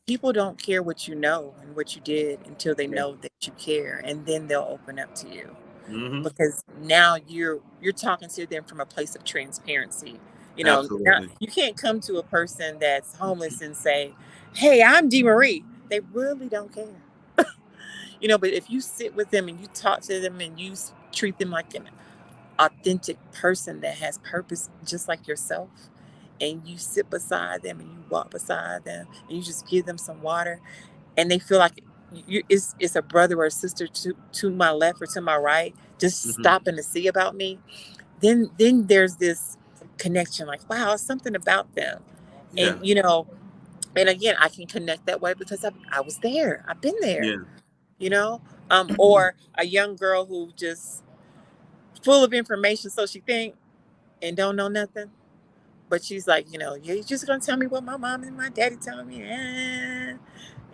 People don't care what you know and what you did until they know that you care, and then they'll open up to you. Mm-hmm. Because now you're talking to them from a place of transparency. Now, you can't come to a person that's homeless and say, "Hey, I'm D.Marie." They really don't care. But if you sit with them and you talk to them and you treat them like an authentic person that has purpose, just like yourself, and you sit beside them and you walk beside them and you just give them some water, and they feel like it's a brother or a sister to my left or to my right, just stopping to see about me, then there's this connection, like, wow, something about them. And and again, I can connect that way because I was there. I've been there. Or a young girl who just full of information, so she think, and don't know nothing. But she's like, you're just going to tell me what my mom and my daddy telling me.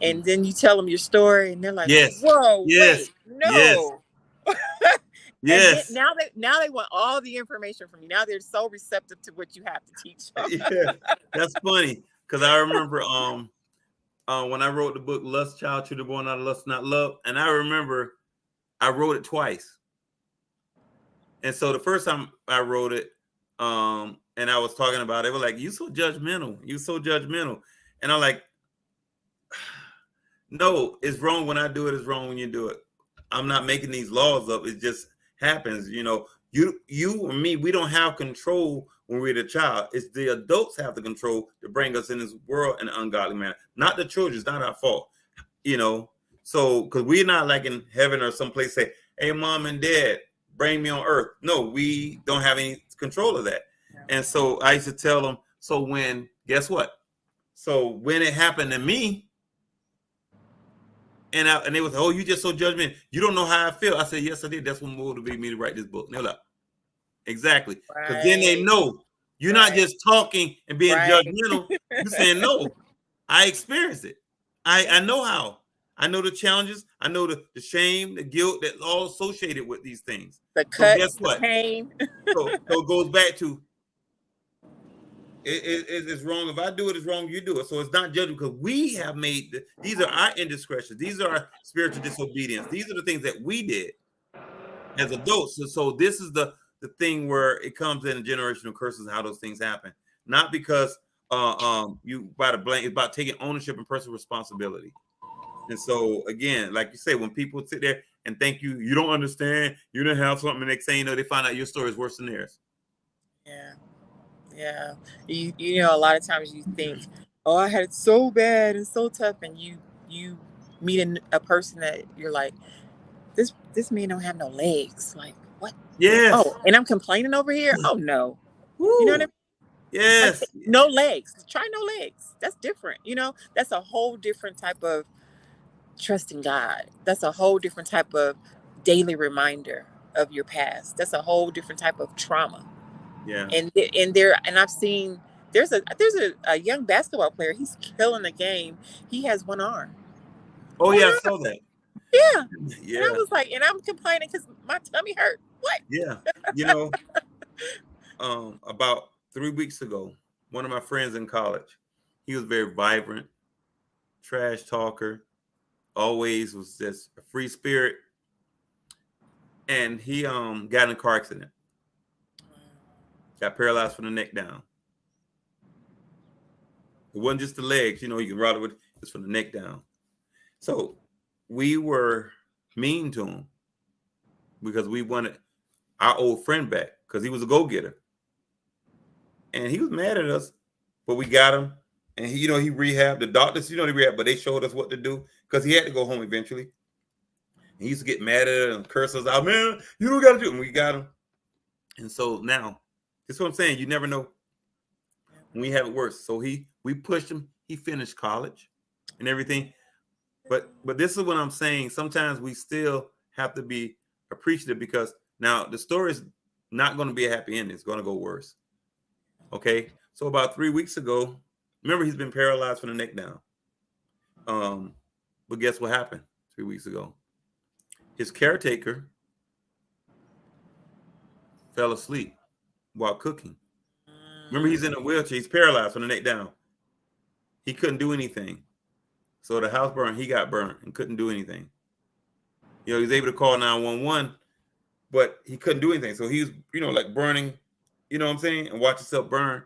And then you tell them your story and they're like, whoa, wait, no. Yes. And now they want all the information from you. Now they're so receptive to what you have to teach them. That's funny. Because I remember when I wrote the book, Lust, Child, Children Born Out of Lust, Not Love. And I remember I wrote it twice. And so the first time I wrote it, and I was talking about it, they were like, you so judgmental. You so judgmental. And I'm like, no, it's wrong when I do it. It's wrong when you do it. I'm not making these laws up. It just happens. You or me, we don't have control when we're the child. It's the adults have the control to bring us in this world in an ungodly manner. Not the children. It's not our fault. So because we're not like in heaven or someplace say, hey, mom and dad, bring me on earth. No, we don't have any control of that. And so I used to tell them, guess what? So when it happened to me, and they was, oh, you just so judgmental. You don't know how I feel. I said, yes, I did. That's what motivated me to write this book. And they're like, exactly. Because then they know you're not just talking and being judgmental. You're saying, no, I experienced it. I know how. I know the challenges. I know the shame, the guilt that's all associated with these things. The cuts, the pain. so it goes back to, it's wrong if I do it, it's wrong if you do it. So it's not judgment because we have made, these are our indiscretions. These are our spiritual disobedience. These are the things that we did. as adults. So this is the thing where it comes in generational curses and how those things happen. Not because you by the blame, it's about taking ownership and personal responsibility. And so again, like you say, when people sit there and think you don't understand, you don't have something, and next thing you know, they find out your story is worse than theirs. Yeah. Yeah. You know, a lot of times you think, oh, I had it so bad and so tough, and you meet a person that you're like, this man don't have no legs. Like, what? Yes. Oh, and I'm complaining over here. Oh no. You know what I Woo. mean? Like, Yes. no legs. Try no legs. That's different. You know, that's a whole different type of trusting God. That's a whole different type of daily reminder of your past. That's a whole different type of trauma. Yeah. And I've seen there's a young basketball player. He's killing the game. He has one arm. Oh One yeah, I arm. saw that. Yeah. And I Yeah. was like, and I'm complaining because my tummy hurt. What? Yeah. You know, about 3 weeks ago, one of my friends in college, he was very vibrant, trash talker, always was just a free spirit. And he got in a car accident. Got paralyzed from the neck down. It wasn't just the legs, you know, you can ride it with, it's from the neck down. So we were mean to him because we wanted our old friend back because he was a go-getter. And he was mad at us, but we got him. And he, you know, he rehabbed. The doctors, you know, they rehab, but they showed us what to do because he had to go home eventually. And he used to get mad at us and curse us out, man, you don't got to do it. And we got him. And so now, that's what I'm saying. You never know when we have it worse. So we pushed him. He finished college and everything. But this is what I'm saying. Sometimes we still have to be appreciative because now the story is not going to be a happy ending. It's going to go worse. Okay. So about 3 weeks ago, remember he's been paralyzed from the neck down. But guess what happened 3 weeks ago? His caretaker fell asleep while cooking. Remember, he's in a wheelchair. He's paralyzed from the neck down. He couldn't do anything. So the house burned. He got burned and couldn't do anything. You know, he was able to call 911, but he couldn't do anything. So he was, you know, like burning, you know what I'm saying? And watch himself burn.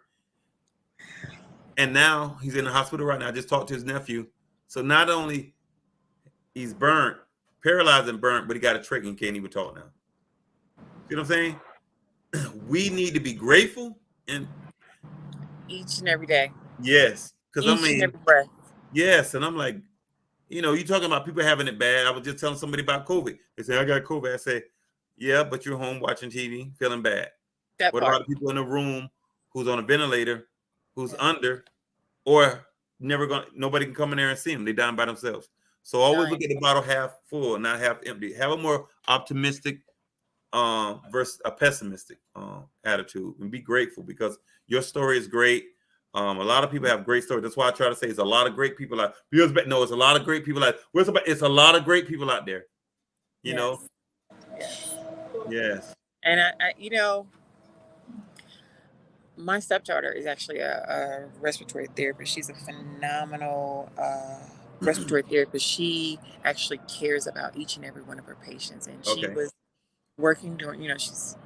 And now he's in the hospital right now. I just talked to his nephew. So not only he's burnt, paralyzed and burnt, but he got a trach and can't even talk now. You know what I'm saying? We need to be grateful and Each and every day. yes, because I Each and mean, every breath. yes, and I'm like, you know, you talking about people having it bad. I was just telling somebody about COVID. They say I got COVID. I say, yeah, but you're home watching TV, feeling bad. That What part. about the people in the room who's on a ventilator, who's under, or nobody can come in there and see them. They're dying by themselves. So always look at the bottle half full, not half empty. Have a more optimistic versus a pessimistic attitude, and be grateful because your story is great. A lot of people have great stories. That's why I try to say it's a lot of great people out. No, it's a lot of great people out. It's a lot of great people out there. You know. Yes. Yes. And I you know, my stepdaughter is actually a respiratory therapist. She's a phenomenal respiratory therapist. She actually cares about each and every one of her patients. And she Okay. was working during, you know, she's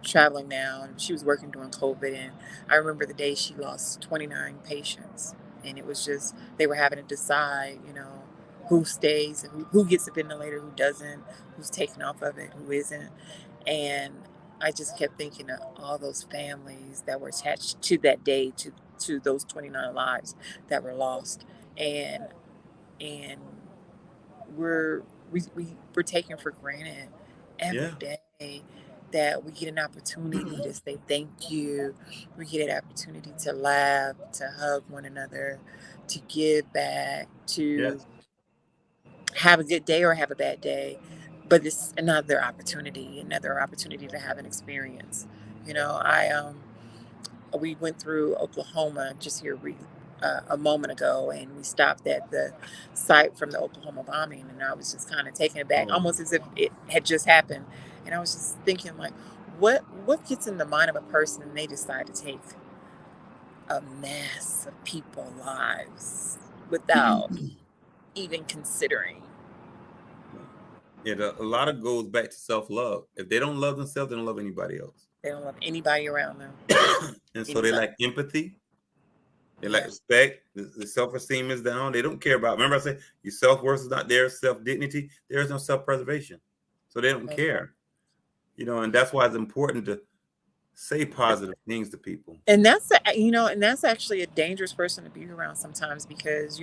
traveling now, and she was working during COVID. And I remember the day she lost 29 patients. And it was just, they were having to decide, you know, who stays, who gets a ventilator, who doesn't, who's taken off of it, who isn't. And I just kept thinking of all those families that were attached to that day, to those 29 lives that were lost. And and we're we're taken for granted every day that we get an opportunity to say thank you. We get an opportunity to laugh, to hug one another, to give back, to have a good day or have a bad day. But it's another opportunity to have an experience. You know, we went through Oklahoma just here a moment ago, and we stopped at the site from the Oklahoma bombing, and I was just kind of taken aback, almost as if it had just happened. And I was just thinking, like, what gets in the mind of a person and they decide to take a mass of people's lives without even considering A lot of goes back to self-love. If they don't love themselves, they don't love anybody else. They don't love anybody around them. And so they Anybody. lack empathy. They lack Yeah. respect. The self-esteem is down. They don't care about. Remember, I said your self-worth is not there. Self-dignity. There is no self-preservation. So they don't care. And that's why it's important to say positive things to people. And that's and that's actually a dangerous person to be around sometimes, because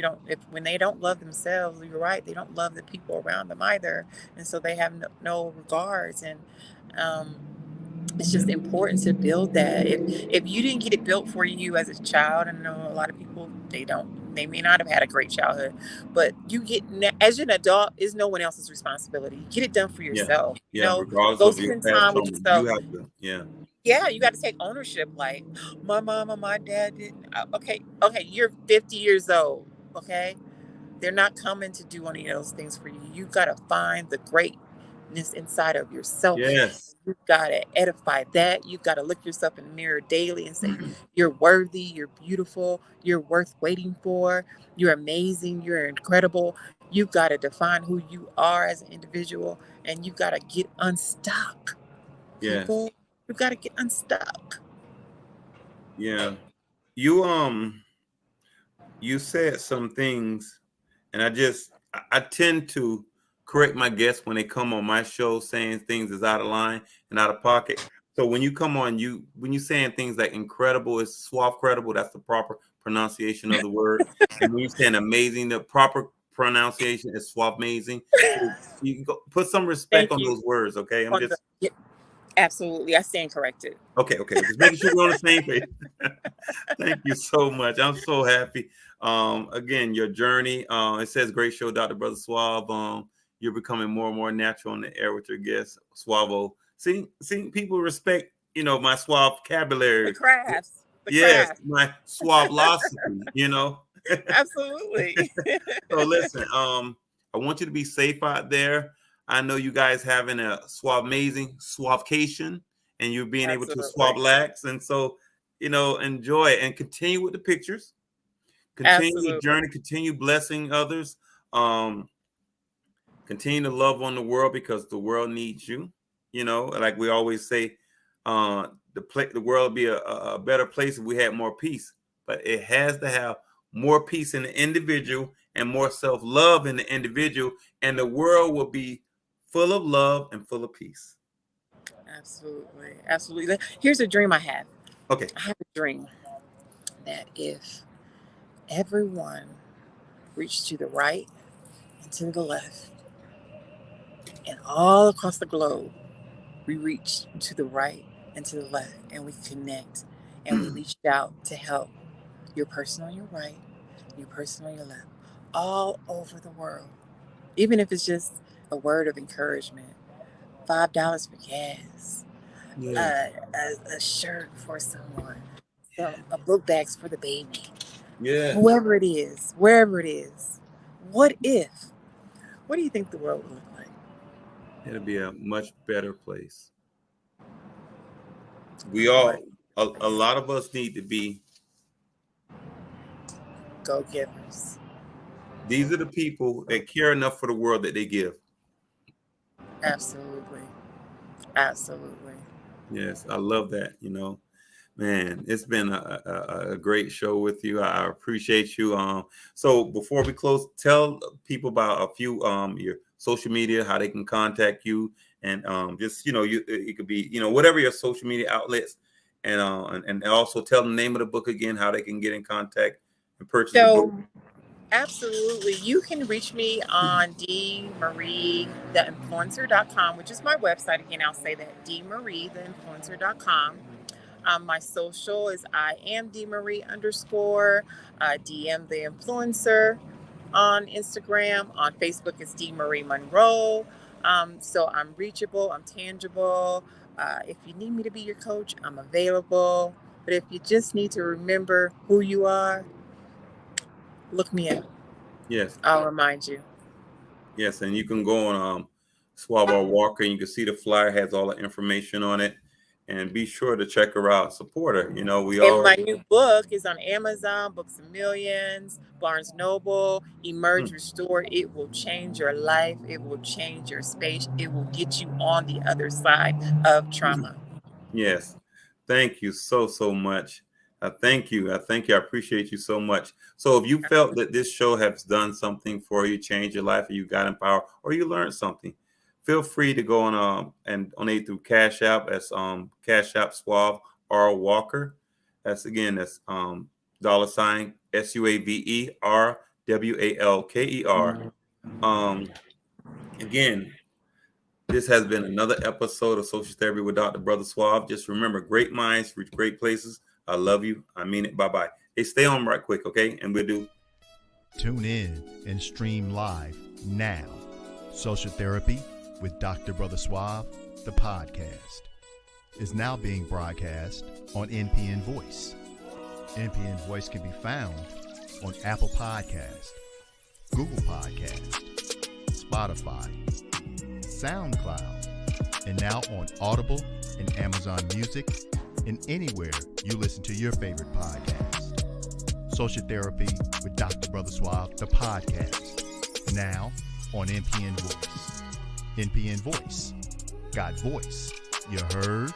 when they don't love themselves, you're right, they don't love the people around them either, and so they have no regards. And it's just important to build that. If you didn't get it built for you as a child, I know a lot of people, they may not have had a great childhood, but as an adult, is no one else's responsibility. Get it done for yourself. Regardless Go of your spend past time with trauma, yourself. you have to. Yeah, you got to take ownership. Like, my mom and my dad didn't. Okay, you're 50 years old. Okay, they're not coming to do any of those things for you. You got to find the greatness inside of yourself. Yes. You've got to edify that. You've got to look yourself in the mirror daily and say, you're worthy, you're beautiful, you're worth waiting for, you're amazing, you're incredible. You've got to define who you are as an individual, and you've got to get unstuck. Yes. People, you've got to get unstuck. Yeah. You said some things, and I tend to correct my guests when they come on my show saying things is out of line and out of pocket. So when you come on, when you're saying things like incredible, is suave credible, that's the proper pronunciation of the word. And when you're saying amazing, the proper pronunciation is suave amazing. So you can put some respect on those words, okay? Absolutely, I stand corrected. Okay. Just making sure we're on the same page. Thank you so much. I'm so happy. Again, your journey. It says great show, Dr. Brother Suave. You're becoming more and more natural on the air with your guest, Suavo. See, people respect, my suave vocabulary. The crafts. My suavelosity, Absolutely. So listen, I want you to be safe out there. I know you guys having a amazing suavecation, and you're being able to swab lax. And so, enjoy it and continue with the pictures. Continue the journey, continue blessing others. Continue to love on the world, because the world needs you. Like we always say, the world would be a better place if we had more peace. But it has to have more peace in the individual and more self-love in the individual, and the world will be full of love and full of peace. Absolutely. Here's a dream I have. Okay. I have a dream that if everyone reached to the right and to the left, and all across the globe, we reach to the right and to the left, and we connect, and we reached out to help your person on your right, your person on your left, all over the world. Even if it's just a word of encouragement, $5 for gas, a shirt for someone, a book bags for the baby, whoever it is, wherever it is. What do you think the world would look like? It'll be a much better place. A lot of us need to be go-givers. These are the people that care enough for the world that they give. Absolutely. Yes, I love that. Man, it's been a great show with you. I appreciate you. So before we close, tell people about a few your social media, how they can contact you, and just it could be whatever your social media outlets, and also tell the name of the book again, how they can get in contact and purchase the book. Absolutely. You can reach me on D.Marie, theinfluencer.com, which is my website. Again, I'll say that, D.Marie, theinfluencer.com. My social is I am D.Marie _ DM the influencer on Instagram. On Facebook, it's D.Marie Monroe. So I'm reachable, I'm tangible. If you need me to be your coach, I'm available. But if you just need to remember who you are, look me up. Yes. I'll remind you. Yes, and you can go on Suave Walker, and you can see the flyer has all the information on it. and be sure to check her out, support her. You know, we And all my new book is on Amazon, Books a Millions, Barnes Noble, Emerge Restore. It will change your life. It will change your space. It will get you on the other side of trauma. Yes. Thank you so much. Thank you. I appreciate you so much. So if you felt that this show has done something for you, changed your life, or you got empowered, or you learned something, feel free to go on and donate through Cash App. That's Cash App Suave R Walker. That's $$ SUAVERWALKER. Again, this has been another episode of Social Therapy with Dr. Brother Suave. Just remember, great minds reach great places. I love you. I mean it. Bye-bye. Hey, stay on right quick, okay? And we'll do. Tune in and stream live now. Social Therapy with Dr. Brother Suave, the podcast, is now being broadcast on NPN Voice. NPN Voice can be found on Apple Podcast, Google Podcast, Spotify, SoundCloud, and now on Audible and Amazon Music, and anywhere you listen to your favorite podcast. Social Therapy with Dr. Brother Suave, the podcast, now on NPN Voice. NPN Voice. Got voice. You heard?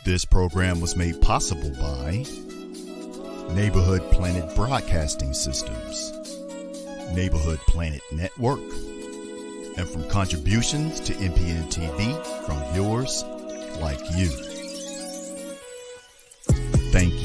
This program was made possible by Neighborhood Planet Broadcasting Systems, Neighborhood Planet Network, and from contributions to NPNTv from viewers like you. Thank you.